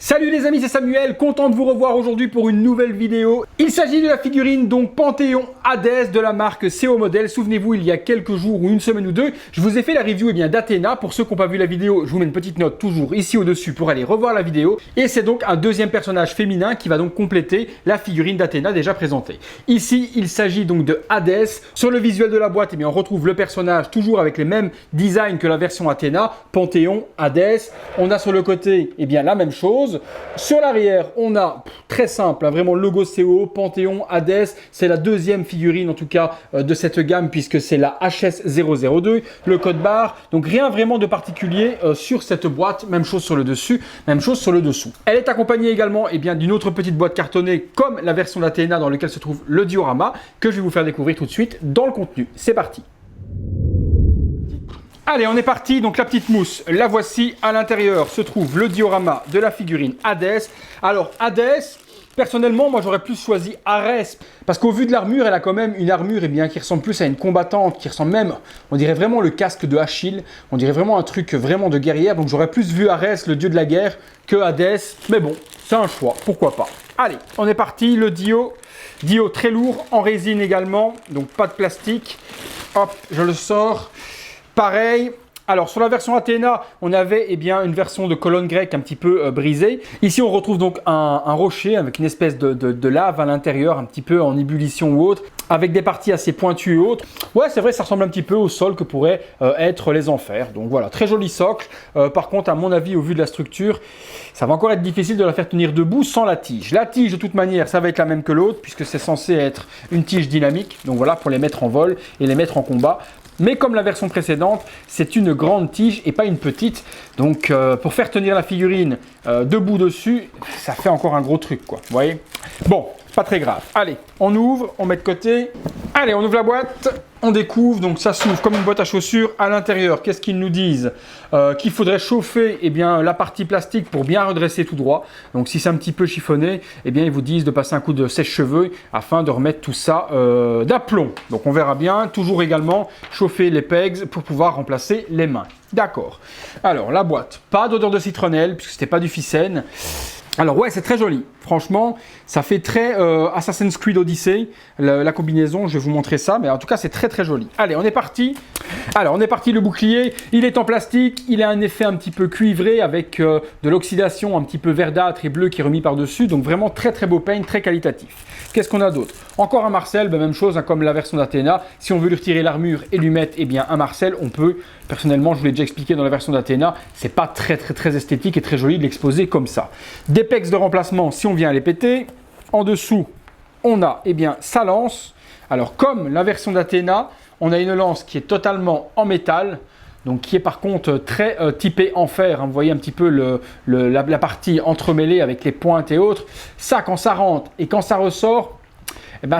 Salut les amis, c'est Samuel, content de vous revoir aujourd'hui pour une nouvelle vidéo. Il s'agit de la figurine donc Panthéon Hadès de la marque CO Model. Souvenez-vous, il y a quelques jours ou une semaine ou deux, je vous ai fait la review d'Athéna. Pour ceux qui n'ont pas vu la vidéo, je vous mets une petite note toujours ici au-dessus pour aller revoir la vidéo. Et c'est donc un deuxième personnage féminin qui va donc compléter la figurine d'Athéna déjà présentée. Ici, il s'agit donc de Hadès. Sur le visuel de la boîte, on retrouve le personnage toujours avec les mêmes designs que la version Athéna, Panthéon Hadès. On a sur le côté la même chose. Sur l'arrière, on a, très simple, vraiment le logo CO, Panthéon, Hadès. C'est la deuxième figurine en tout cas de cette gamme puisque c'est la HS002, le code barre. Donc rien vraiment de particulier sur cette boîte. Même chose sur le dessus, même chose sur le dessous. Elle est accompagnée également d'une autre petite boîte cartonnée comme la version d'Athéna dans laquelle se trouve le diorama que je vais vous faire découvrir tout de suite dans le contenu. C'est parti! Allez, on est parti, donc la petite mousse, la voici. À l'intérieur se trouve le diorama de la figurine Hadès. Alors Hadès, personnellement, moi j'aurais plus choisi Arès, parce qu'au vu de l'armure, elle a quand même une armure qui ressemble plus à une combattante, qui ressemble même, on dirait vraiment le casque de Achille, on dirait vraiment un truc vraiment de guerrière, donc j'aurais plus vu Arès, le dieu de la guerre, que Hadès, mais bon, c'est un choix, pourquoi pas. Allez, on est parti, le Dio très lourd, en résine également, donc pas de plastique. Hop, je le sors. Pareil, alors sur la version Athéna, on avait une version de colonne grecque un petit peu brisée. Ici, on retrouve donc un rocher avec une espèce de lave à l'intérieur, un petit peu en ébullition ou autre, avec des parties assez pointues et autres. Ouais, c'est vrai, ça ressemble un petit peu au sol que pourraient être les enfers. Donc voilà, très joli socle. Par contre, à mon avis, au vu de la structure, ça va encore être difficile de la faire tenir debout sans la tige. La tige, de toute manière, ça va être la même que l'autre, puisque c'est censé être une tige dynamique. Donc voilà, pour les mettre en vol et les mettre en combat. Mais comme la version précédente, c'est une grande tige et pas une petite. Donc pour faire tenir la figurine debout dessus, ça fait encore un gros truc, quoi. Vous voyez? Bon, pas très grave. Allez, on ouvre, on met de côté. Allez, on ouvre la boîte, on découvre. Donc ça s'ouvre comme une boîte à chaussures. À l'intérieur, qu'est-ce qu'ils nous disent? Qu'il faudrait chauffer la partie plastique pour bien redresser tout droit. Donc si c'est un petit peu chiffonné, ils vous disent de passer un coup de sèche-cheveux afin de remettre tout ça d'aplomb. Donc on verra bien. Toujours également chauffer les pegs pour pouvoir remplacer les mains. D'accord. Alors la boîte, pas d'odeur de citronnelle puisque c'était pas du Ficène. Alors ouais, c'est très joli. Franchement, ça fait très Assassin's Creed Odyssey, la combinaison, je vais vous montrer ça, mais en tout cas, c'est très très joli. Allez, on est parti. Alors, on est parti, le bouclier, il est en plastique, il a un effet un petit peu cuivré avec de l'oxydation un petit peu verdâtre et bleu qui est remis par-dessus, donc vraiment très très beau paint, très qualitatif. Qu'est-ce qu'on a d'autre? Encore un Marcel, même chose comme la version d'Athéna. Si on veut lui retirer l'armure et lui mettre un Marcel, on peut. Personnellement, je vous l'ai déjà expliqué dans la version d'Athéna, c'est pas très esthétique et très joli de l'exposer comme ça. Des pegs de remplacement si on vient les péter. En dessous, on a sa lance. Alors comme la version d'Athéna, on a une lance qui est totalement en métal, donc qui est par contre très typée en fer. Hein. Vous voyez un petit peu la partie entremêlée avec les pointes et autres. Ça, quand ça rentre et quand ça ressort,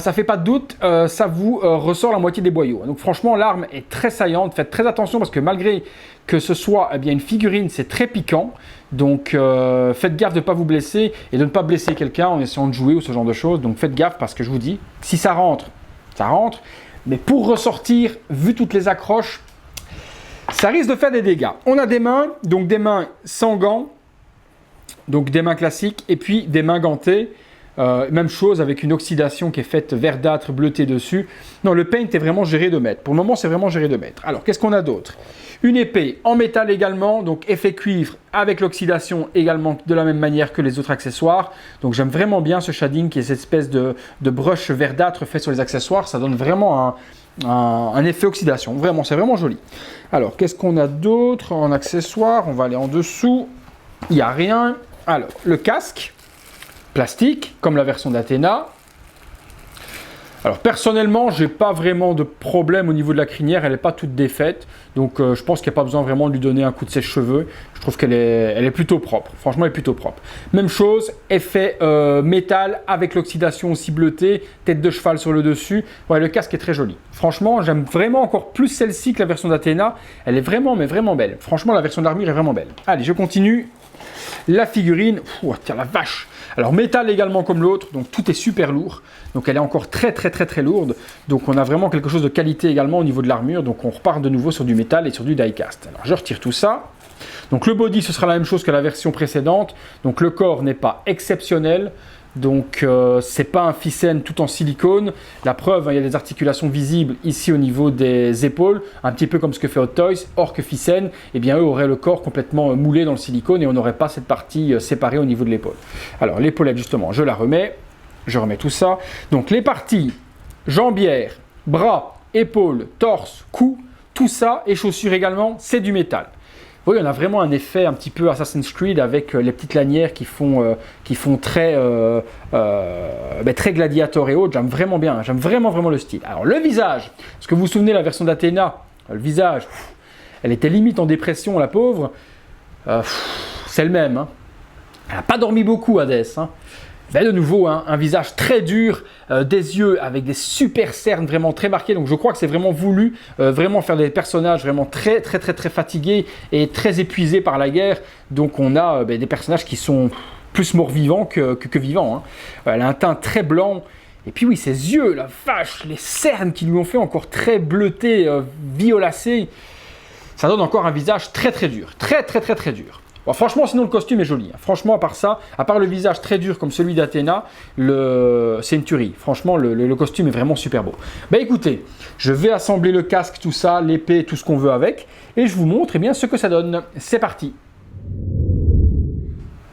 ça fait pas de doute, ça vous ressort la moitié des boyaux. Donc franchement, l'arme est très saillante. Faites très attention parce que malgré que ce soit une figurine, c'est très piquant. Donc faites gaffe de ne pas vous blesser et de ne pas blesser quelqu'un en essayant de jouer ou ce genre de choses. Donc faites gaffe parce que je vous dis, si ça rentre, ça rentre. Mais pour ressortir, vu toutes les accroches, ça risque de faire des dégâts. On a des mains, donc des mains sans gants, donc des mains classiques et puis des mains gantées. Même chose avec une oxydation qui est faite verdâtre, bleutée dessus. Non, le paint est vraiment géré de mètre. Pour le moment, c'est vraiment géré de mètre. Alors, qu'est-ce qu'on a d'autre? Une épée en métal également, donc effet cuivre avec l'oxydation également de la même manière que les autres accessoires. Donc, j'aime vraiment bien ce shading qui est cette espèce de brush verdâtre fait sur les accessoires. Ça donne vraiment un effet oxydation. Vraiment, c'est vraiment joli. Alors, qu'est-ce qu'on a d'autre en accessoires? On va aller en dessous. Il n'y a rien. Alors, le casque. Plastique, comme la version d'Athéna. Alors personnellement, j'ai pas vraiment de problème au niveau de la crinière, elle n'est pas toute défaite, donc je pense qu'il n'y a pas besoin vraiment de lui donner un coup de sèche-cheveux. Je trouve qu'elle est plutôt propre, franchement elle est plutôt propre. Même chose, effet métal avec l'oxydation aussi bleutée, tête de cheval sur le dessus. Ouais, le casque est très joli. Franchement, j'aime vraiment encore plus celle-ci que la version d'Athéna. Elle est vraiment belle. Franchement, la version d'armure est vraiment belle. Allez, je continue. La figurine, tiens la vache. Alors métal également comme l'autre, donc tout est super lourd. Donc elle est encore très lourde. Donc on a vraiment quelque chose de qualité également au niveau de l'armure. Donc on repart de nouveau sur du métal et sur du die-cast. Alors je retire tout ça. Donc le body, ce sera la même chose que la version précédente. Donc le corps n'est pas exceptionnel. Donc c'est pas un Thyssen tout en silicone. La preuve, hein, il y a des articulations visibles ici au niveau des épaules, un petit peu comme ce que fait Hot Toys, or que Thyssen, eh bien eux auraient le corps complètement moulé dans le silicone et on n'aurait pas cette partie séparée au niveau de l'épaule. Alors l'épaulette justement, je la remets, je remets tout ça. Donc les parties jambières, bras, épaules, torse, cou, tout ça et chaussures également, c'est du métal. Oui, on a vraiment un effet un petit peu Assassin's Creed avec les petites lanières qui font très, très gladiator et autres. J'aime vraiment bien, j'aime vraiment le style. Alors le visage, est-ce que vous vous souvenez la version d'Athéna, le visage, elle était limite en dépression la pauvre. C'est le même. Hein. Elle n'a pas dormi beaucoup Hadès. Hein. Ben de nouveau, hein, un visage très dur, des yeux avec des super cernes vraiment très marquées. Donc je crois que c'est vraiment voulu, vraiment faire des personnages vraiment très fatigués et très épuisés par la guerre. Donc on a des personnages qui sont plus morts-vivants que vivants. Hein. Elle a un teint très blanc. Et puis oui, ses yeux, la vache, les cernes qui lui ont fait encore très bleutés, violacés. Ça donne encore un visage très dur, très dur. Bon, franchement, sinon le costume est joli. Hein. Franchement, à part ça, à part le visage très dur comme celui d'Athéna, c'est une tuerie. Franchement, le costume est vraiment super beau. Ben écoutez, je vais assembler le casque, tout ça, l'épée, tout ce qu'on veut avec, et je vous montre eh bien, ce que ça donne. C'est parti.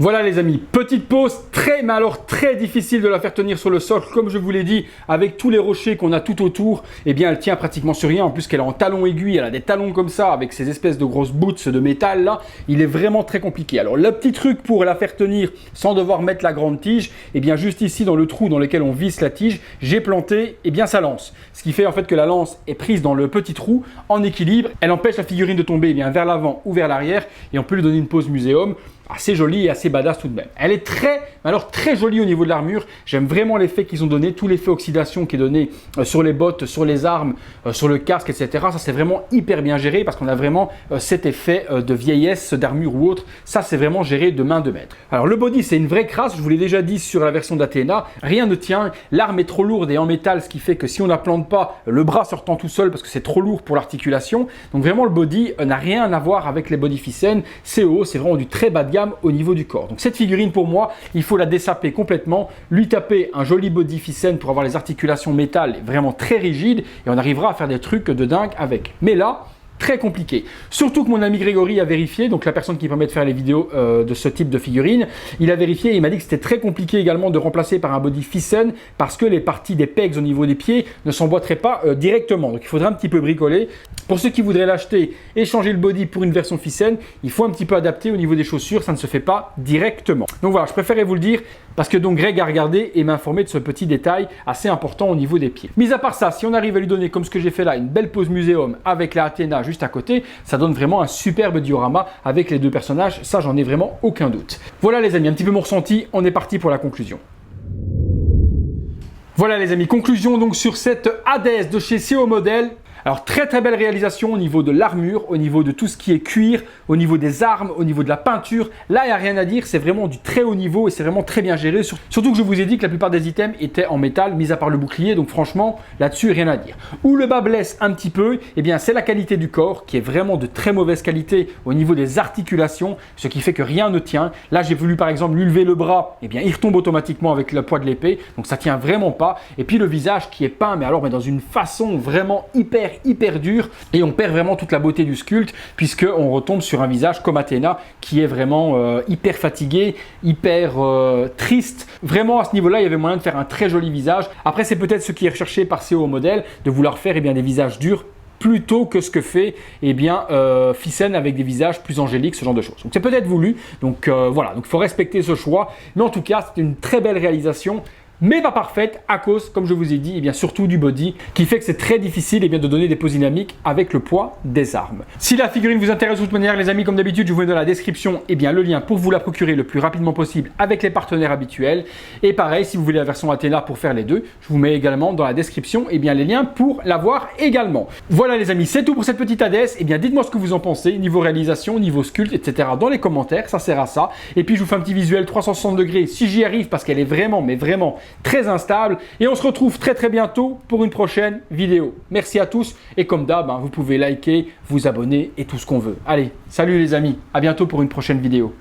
Voilà les amis, petite pause, mais alors très difficile de la faire tenir sur le socle. Comme je vous l'ai dit, avec tous les rochers qu'on a tout autour, eh bien elle tient pratiquement sur rien. En plus qu'elle est en talons aiguilles, elle a des talons comme ça, avec ces espèces de grosses boots de métal là. Il est vraiment très compliqué. Alors le petit truc pour la faire tenir sans devoir mettre la grande tige, eh bien juste ici dans le trou dans lequel on visse la tige, j'ai planté eh bien sa lance. Ce qui fait en fait que la lance est prise dans le petit trou en équilibre. Elle empêche la figurine de tomber eh bien, vers l'avant ou vers l'arrière et on peut lui donner une pose muséum. Assez jolie et assez badass tout de même. Elle est très jolie au niveau de l'armure. J'aime vraiment l'effet qu'ils ont donné, tout l'effet oxydation qui est donné sur les bottes, sur les armes, sur le casque, etc. Ça, c'est vraiment hyper bien géré parce qu'on a vraiment cet effet de vieillesse d'armure ou autre. Ça, c'est vraiment géré de main de maître. Alors, le body, c'est une vraie crasse. Je vous l'ai déjà dit sur la version d'Athéna. Rien ne tient. L'arme est trop lourde et en métal, ce qui fait que si on ne la plante pas, le bras sortant tout seul parce que c'est trop lourd pour l'articulation. Donc, vraiment, le body n'a rien à voir avec les body Thyssen. C'est haut, c'est vraiment du très bas de gamme au niveau du corps. Donc cette figurine pour moi, il faut la dessaper complètement, lui taper un joli body Thyssen pour avoir les articulations métal vraiment très rigides et on arrivera à faire des trucs de dingue avec. Mais là, très compliqué. Surtout que mon ami Grégory a vérifié, donc la personne qui permet de faire les vidéos de ce type de figurine, il a vérifié et il m'a dit que c'était très compliqué également de remplacer par un body Thyssen parce que les parties des pegs au niveau des pieds ne s'emboîteraient pas directement. Donc il faudrait un petit peu bricoler. Pour ceux qui voudraient l'acheter et changer le body pour une version Thyssen, il faut un petit peu adapter au niveau des chaussures, ça ne se fait pas directement. Donc voilà, je préférais vous le dire parce que donc Greg a regardé et m'a informé de ce petit détail assez important au niveau des pieds. Mis à part ça, si on arrive à lui donner, comme ce que j'ai fait là, une belle pose muséum avec la Athéna juste à côté, ça donne vraiment un superbe diorama avec les deux personnages, ça j'en ai vraiment aucun doute. Voilà les amis, un petit peu mon ressenti, on est parti pour la conclusion. Voilà les amis, conclusion donc sur cette Hadès de chez CO Model. Alors très belle réalisation au niveau de l'armure, au niveau de tout ce qui est cuir, au niveau des armes, au niveau de la peinture. Là, il n'y a rien à dire, c'est vraiment du très haut niveau et c'est vraiment très bien géré. Surtout que je vous ai dit que la plupart des items étaient en métal, mis à part le bouclier. Donc franchement, là-dessus, rien à dire. Où le bas blesse un petit peu, eh bien c'est la qualité du corps qui est vraiment de très mauvaise qualité au niveau des articulations, ce qui fait que rien ne tient. Là, j'ai voulu par exemple lui lever le bras, eh bien il retombe automatiquement avec le poids de l'épée. Donc ça tient vraiment pas. Et puis le visage qui est peint, mais dans une façon vraiment hyper dur et on perd vraiment toute la beauté du sculpte puisque on retombe sur un visage comme Athéna qui est vraiment hyper fatigué, hyper triste. Vraiment à ce niveau-là, il y avait moyen de faire un très joli visage. Après, c'est peut-être ce qui est recherché par CO Model, de vouloir faire eh bien, des visages durs plutôt que ce que fait eh bien, Thyssen avec des visages plus angéliques, ce genre de choses. Donc c'est peut-être voulu, donc voilà, donc il faut respecter ce choix. Mais en tout cas, c'est une très belle réalisation. Mais pas parfaite à cause, comme je vous ai dit, eh bien surtout du body qui fait que c'est très difficile eh bien, de donner des poses dynamiques avec le poids des armes. Si la figurine vous intéresse de toute manière les amis, comme d'habitude, je vous mets dans la description eh bien, le lien pour vous la procurer le plus rapidement possible avec les partenaires habituels. Et pareil, si vous voulez la version Athéna pour faire les deux, je vous mets également dans la description eh bien, les liens pour l'avoir également. Voilà les amis, c'est tout pour cette petite Hadès. Eh bien dites-moi ce que vous en pensez, niveau réalisation, niveau sculpte, etc. dans les commentaires, ça sert à ça. Et puis je vous fais un petit visuel 360 degrés si j'y arrive parce qu'elle est vraiment, mais vraiment très instable. Et on se retrouve très très bientôt pour une prochaine vidéo. Merci à tous et comme d'hab, vous pouvez liker, vous abonner et tout ce qu'on veut. Allez, salut les amis, à bientôt pour une prochaine vidéo.